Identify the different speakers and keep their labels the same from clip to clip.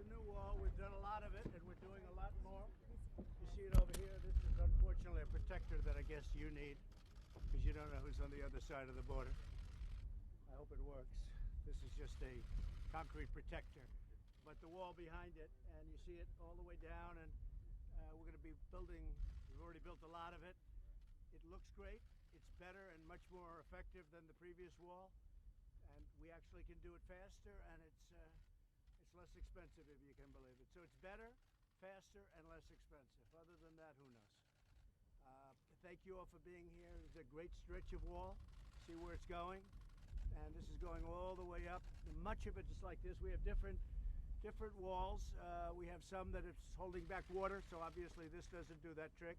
Speaker 1: the new wall. We've done a lot of it, and we're doing a lot more. You see it over here. This is unfortunately a protector that I guess you need, because you don't know who's on the other side of the border. I hope it works. This is just a concrete protector, but the wall behind it, and you see it all the way down, and we're going to be building. We've already built a lot of it. It looks great. It's better and much more effective than the previous wall, and we actually can do it faster, and it's less expensive, if you can believe it. So it's better, faster, and less expensive. Other than that, who knows? Thank you all for being here. It's a great stretch of wall. See where it's going, and this is going all the way up. And much of it is like this. We have different walls. We have some that it's holding back water, so obviously this doesn't do that trick.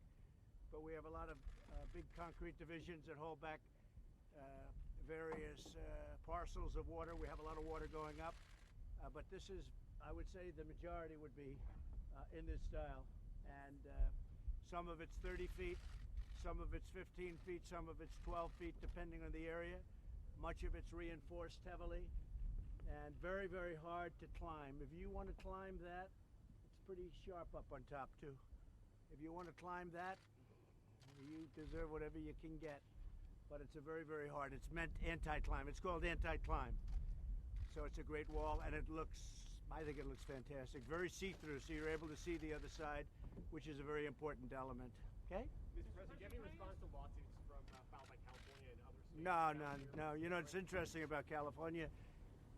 Speaker 1: But we have a lot of big concrete divisions that hold back various parcels of water. We have a lot of water going up, but this is, I would say, the majority would be in this style. And some of it's 30 feet, some of it's 15 feet, some of it's 12 feet, depending on the area. Much of it's reinforced heavily and very, very hard to climb. If you want to climb that, it's pretty sharp up on top too. If you want to climb that, you deserve whatever you can get, but it's a very, very hard. It's meant anti-climb. It's called anti-climb. So it's a great wall, and it looks, I think it looks fantastic. Very see-through, so you're able to see the other side, which is a very important element. Okay?
Speaker 2: Mr. President, do you have any response to lawsuits from filed by California and other states?
Speaker 1: No. You know, it's interesting about California.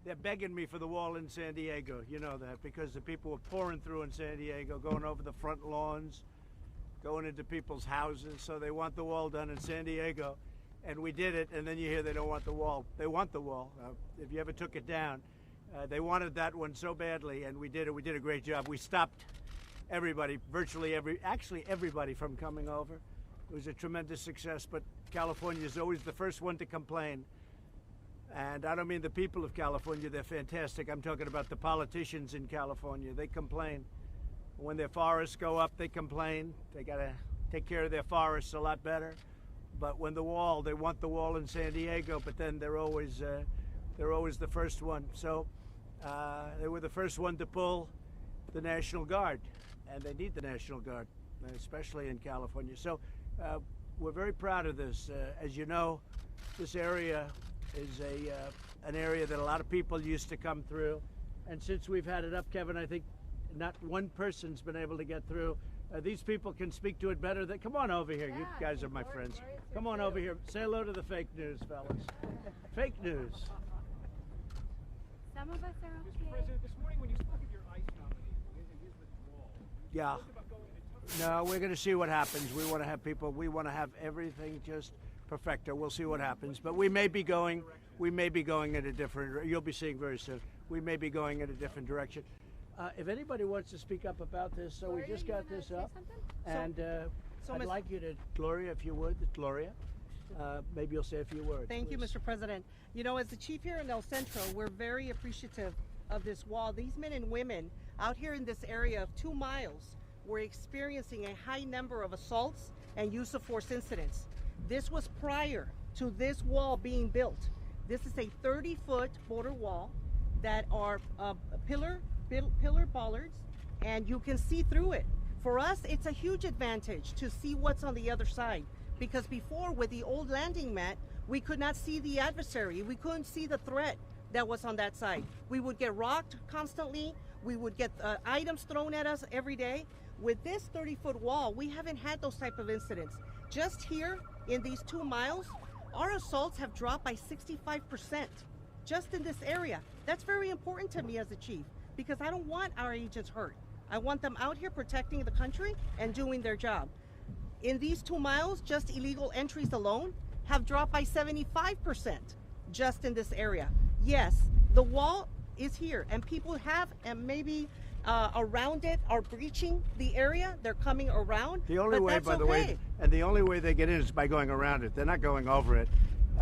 Speaker 1: They're begging me for the wall in San Diego. You know that, because the people were pouring through in San Diego, going over the front lawns, going into people's houses, so they want the wall done in San Diego, and we did it, and then you hear they don't want the wall. They want the wall. If you ever took it down, they wanted that one so badly, and we did it. We did a great job. We stopped everybody, actually everybody from coming over. It was a tremendous success, but California is always the first one to complain. And I don't mean the people of California, they're fantastic. I'm talking about the politicians in California. They complain. When their forests go up, they complain. They got to take care of their forests a lot better. But when the wall, they want the wall in San Diego, but then they're always the first one. So they were the first one to pull the National Guard, and they need the National Guard, especially in California. So we're very proud of this. As you know, this area is an area that a lot of people used to come through, and since we've had it up, Kevin, I think not one person's been able to get through. These people can speak to it better. Come on over here. Yeah, you guys are my friends. Come on over here. Say hello to the fake news, fellas. Fake news.
Speaker 3: Some of us are okay.
Speaker 2: Mr. President, this morning when you spoke of your ICE nominee and his withdrawal,
Speaker 1: yeah.
Speaker 2: spoke about going into tough.
Speaker 1: No, we're going to see what happens. We want to have people. We want to have everything just perfecto. We'll see what happens. But we may be going in a different. You'll be seeing very soon. We may be going in a different direction. If anybody wants to speak up about this, so
Speaker 3: Gloria,
Speaker 1: we just got this up, and I'd like you to, Gloria, if you would, Gloria, maybe you'll say a few words.
Speaker 4: Thank you, Mr. President. You know, as the chief here in El Centro, we're very appreciative of this wall. These men and women out here in this area of 2 miles were experiencing a high number of assaults and use of force incidents. This was prior to this wall being built. This is a 30-foot border wall that are pillar bollards, and you can see through it. For us, it's a huge advantage to see what's on the other side, because before, with the old landing mat, we could not see the adversary. We couldn't see the threat that was on that side. We would get rocked constantly. We would get items thrown at us every day. With this 30-foot wall, we haven't had those type of incidents. Just here in these 2 miles, our assaults have dropped by 65% just in this area. That's very important to me as a chief, because I don't want our agents hurt. I want them out here protecting the country and doing their job. In these 2 miles, just illegal entries alone have dropped by 75% just in this area. Yes, the wall is here, and people have, and maybe around it are breaching the area. They're coming around.
Speaker 1: The only way, by the way, and the only way they get in is by going around it. They're not going over it.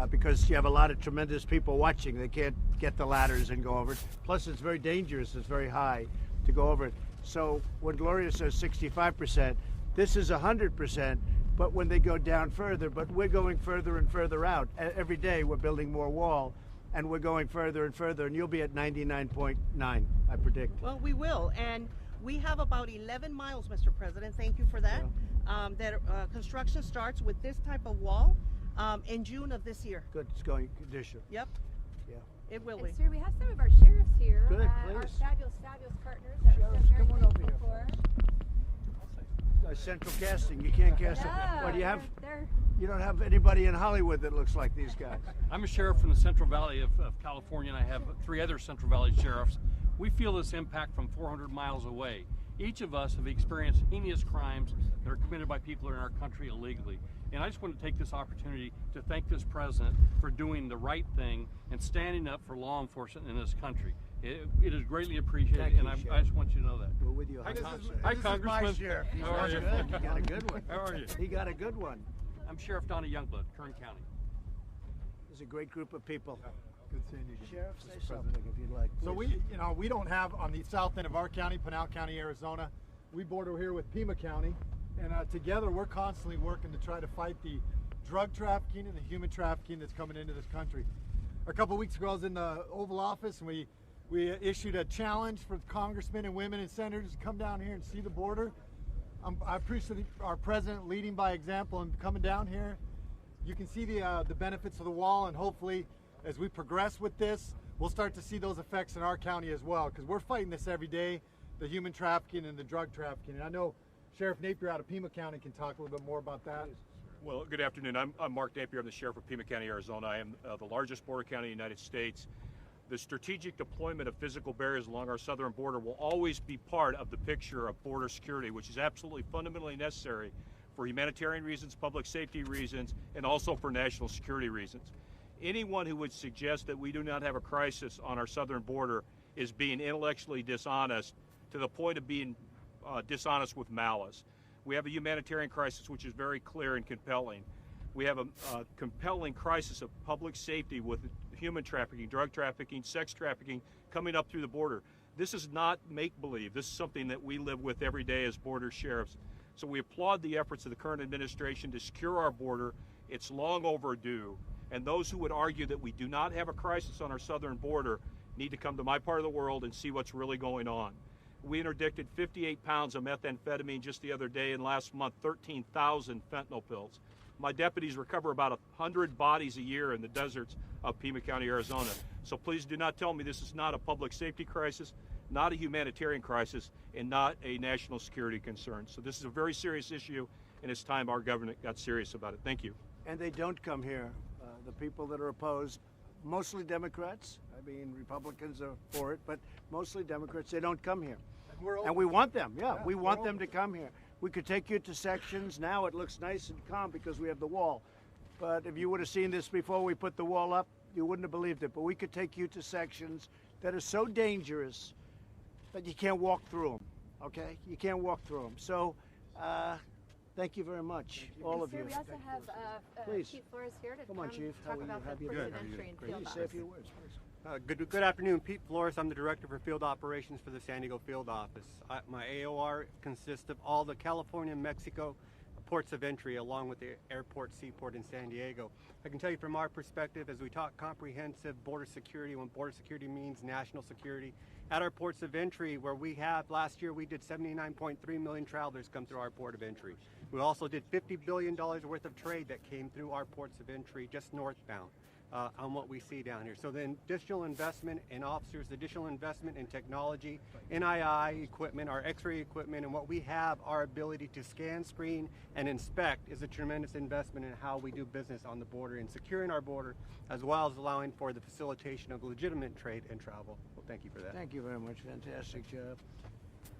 Speaker 1: Because you have a lot of tremendous people watching. They can't get the ladders and go over it. Plus, it's very dangerous. It's very high to go over it. So when Gloria says 65%, this is 100%, but when they go down further, but we're going further and further out. Every day we're building more wall, and we're going further and further, and you'll be at 99.9, I predict.
Speaker 4: Well, we will, and we have about 11 miles, Mr. President. Thank you for that. Construction starts with this type of wall in June of this year.
Speaker 1: Good, it's going this year.
Speaker 4: Yep,
Speaker 1: Yeah.
Speaker 4: it will
Speaker 3: And
Speaker 4: be.
Speaker 3: sir, we have some of our sheriffs here.
Speaker 1: Good,
Speaker 3: Our
Speaker 1: please.
Speaker 3: fabulous partners that we're
Speaker 1: Sheriffs,
Speaker 3: very
Speaker 1: come on over
Speaker 3: thankful
Speaker 1: here.
Speaker 3: for.
Speaker 1: Central casting, you can't cast it.
Speaker 3: Yeah,
Speaker 1: What do you have?
Speaker 3: they're
Speaker 1: You don't have anybody in Hollywood that looks like these guys.
Speaker 5: I'm a sheriff from the Central Valley of California, and I have 3 other Central Valley sheriffs. We feel this impact from 400 miles away. Each of us have experienced heinous crimes that are committed by people in our country illegally. And I just want to take this opportunity to thank this president for doing the right thing and standing up for law enforcement in this country. It is greatly appreciated,
Speaker 1: Thank you,
Speaker 5: and I just want you to know that.
Speaker 1: We're with you.
Speaker 5: Hi,
Speaker 1: This
Speaker 5: Hi,
Speaker 1: is my
Speaker 5: Congressman.
Speaker 1: sheriff. He's
Speaker 5: How are you?
Speaker 1: good. He got a good one.
Speaker 5: How are you?
Speaker 1: He got a good one.
Speaker 5: I'm Sheriff Donnie Youngblood, Kern County.
Speaker 1: There's a great group of people.
Speaker 6: Good seeing you again.
Speaker 1: Sheriff, say
Speaker 6: Mr.
Speaker 1: something
Speaker 6: President.
Speaker 1: if you'd like.
Speaker 6: So
Speaker 1: please.
Speaker 6: we don't have on the south end of our county, Pinal County, Arizona. We border here with Pima County, and together we're constantly working to try to fight the drug trafficking and the human trafficking that's coming into this country. A couple weeks ago, I was in the Oval Office, and we issued a challenge for congressmen and women and senators to come down here and see the border. I appreciate our president leading by example and coming down here. You can see the benefits of the wall, and hopefully, as we progress with this, we'll start to see those effects in our county as well, because we're fighting this every day, the human trafficking and the drug trafficking. And I know Sheriff Napier out of Pima County can talk a little bit more about that.
Speaker 7: Well, good afternoon. I'm Mark Napier. I'm the Sheriff of Pima County, Arizona. I am the largest border county in the United States. The strategic deployment of physical barriers along our southern border will always be part of the picture of border security, which is absolutely fundamentally necessary for humanitarian reasons, public safety reasons, and also for national security reasons. Anyone who would suggest that we do not have a crisis on our southern border is being intellectually dishonest to the point of being dishonest with malice. We have a humanitarian crisis which is very clear and compelling. We have a compelling crisis of public safety with human trafficking, drug trafficking, sex trafficking coming up through the border. This is not make-believe. This is something that we live with every day as border sheriffs. So we applaud the efforts of the current administration to secure our border. It's long overdue. And those who would argue that we do not have a crisis on our southern border need to come to my part of the world and see what's really going on. We interdicted 58 pounds of methamphetamine just the other day, and last month 13,000 fentanyl pills. My deputies recover about 100 bodies a year in the deserts of Pima County, Arizona. So please do not tell me this is not a public safety crisis, not a humanitarian crisis, and not a national security concern. So this is a very serious issue, and it's time our government got serious about it. Thank you.
Speaker 1: And they don't come here. The people that are opposed, mostly Democrats. I mean, Republicans are for it, but mostly Democrats. They don't come here. And we want them. Yeah, we want them to come here. We could take you to sections. Now it looks nice and calm because we have the wall. But if you would have seen this before we put the wall up, you wouldn't have believed it. But we could take you to sections that are so dangerous that you can't walk through them. Okay? You can't walk through them. So, thank you very much, all of
Speaker 3: Sir,
Speaker 1: you.
Speaker 3: we also have
Speaker 1: Please.
Speaker 3: Chief Flores here to
Speaker 1: Come on, Chief. How
Speaker 3: talk
Speaker 1: are you?
Speaker 3: about
Speaker 1: Have
Speaker 3: the
Speaker 1: you
Speaker 3: ports
Speaker 1: been?
Speaker 3: of entry and
Speaker 1: Please
Speaker 3: field
Speaker 1: say a
Speaker 3: ops.
Speaker 1: few words, please.
Speaker 8: Good afternoon, Pete Flores. I'm the Director for Field Operations for the San Diego Field Office. My AOR consists of all the California and Mexico ports of entry along with the airport, seaport in San Diego. I can tell you from our perspective, as we talk comprehensive border security, when border security means national security, at our ports of entry where we have, last year we did 79.3 million travelers come through our port of entry. We also did $50 billion worth of trade that came through our ports of entry just northbound. On what we see down here. So the additional investment in officers, additional investment in technology, NII equipment, our x-ray equipment, and what we have, our ability to scan, screen, and inspect is a tremendous investment in how we do business on the border and securing our border, as well as allowing for the facilitation of legitimate trade and travel. Well, thank you for that.
Speaker 1: Thank you very much. Fantastic job.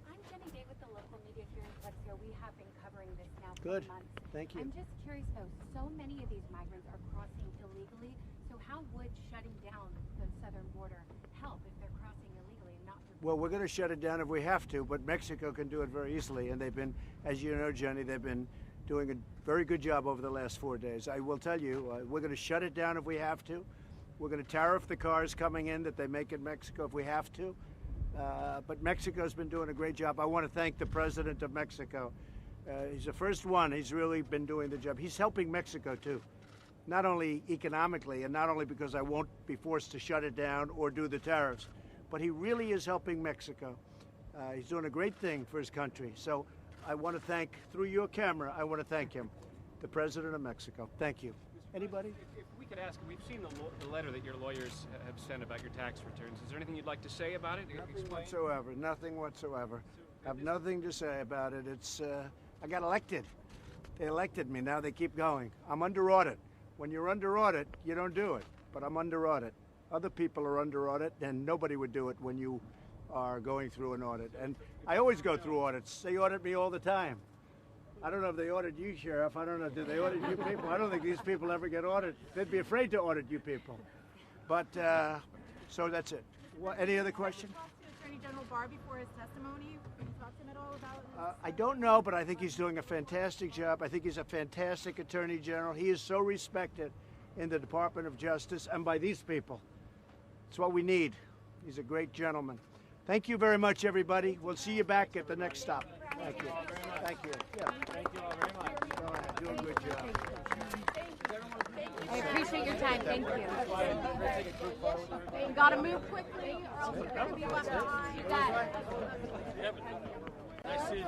Speaker 3: I'm Jenny Day with the local media here in Calexico. We have been covering this now for
Speaker 1: Good.
Speaker 3: months.
Speaker 1: Thank you.
Speaker 3: I'm just curious though, so many of these migrants are crossing illegally. So how would shutting down the southern border help if they're crossing illegally and not for
Speaker 1: Well, we're going to shut it down if we have to, but Mexico can do it very easily. And they've been, as you know, Jenny, they've been doing a very good job over the last 4 days. I will tell you, we're going to shut it down if we have to. We're going to tariff the cars coming in that they make in Mexico if we have to. But Mexico's been doing a great job. I want to thank the president of Mexico. He's the first one. He's really been doing the job. He's helping Mexico, too. not only economically and not only because I won't be forced to shut it down or do the tariffs, but he really is helping Mexico. He's doing a great thing for his country. So I want to thank, through your camera, I want to thank him, the President of Mexico. Thank you. Anybody?
Speaker 2: If we could ask, we've seen the letter that your lawyers have sent about your tax returns. Is there anything you'd like to say about it?
Speaker 1: Nothing whatsoever. Nothing whatsoever. I have nothing to say about it. It's I got elected. They elected me. Now they keep going. I'm under audit. When you're under audit, you don't do it. But I'm under audit. Other people are under audit, and nobody would do it when you are going through an audit. And I always go through audits. They audit me all the time. I don't know if they audit you, Sheriff. I don't know. Do they audit you people? I don't think these people ever get audited. They'd be afraid to audit you people. But, so that's it. Any other question?
Speaker 9: Did you talk to Attorney General Barr before his testimony? Did you talk to him at all about
Speaker 1: I don't know, but I think he's doing a fantastic job. I think he's a fantastic Attorney General. He is so respected in the Department of Justice and by these people. It's what we need. He's a great gentleman. Thank you very much, everybody. We'll see you back at the next stop. Thank you. Thank you. Yeah.
Speaker 2: Thank you all very much.
Speaker 1: Go ahead. Do a good job.
Speaker 3: I appreciate your time. Thank you.
Speaker 9: You gotta move quickly or else you're gonna be left behind.
Speaker 3: You got it.
Speaker 5: Nice seeing you.